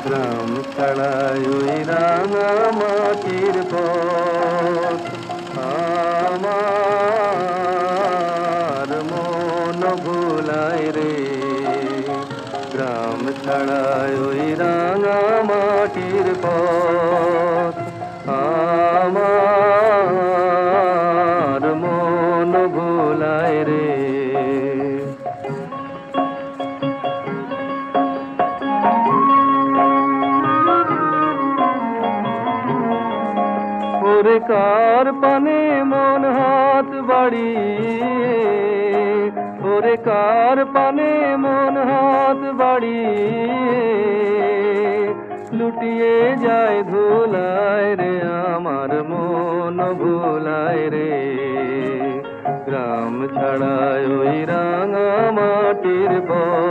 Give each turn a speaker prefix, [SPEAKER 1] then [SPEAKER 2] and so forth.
[SPEAKER 1] গ্রাম ছাড়াই ওই রাঙা মাটির পথ আমার মন ভুলায় রে। গ্রাম ছাড়াই ওই রাঙা মাটির পথ আমার মন ভুলায় রে। ওরে কার পানে মন হাত বাড়িয়ে, ওরে কার পানে মন হাত বাড়িয়ে লুটিয়ে যায় ধুলায় রে, আমার মন ভুলায় রে। গ্রাম ছাড়ায় ওই রাঙা মাটির পথ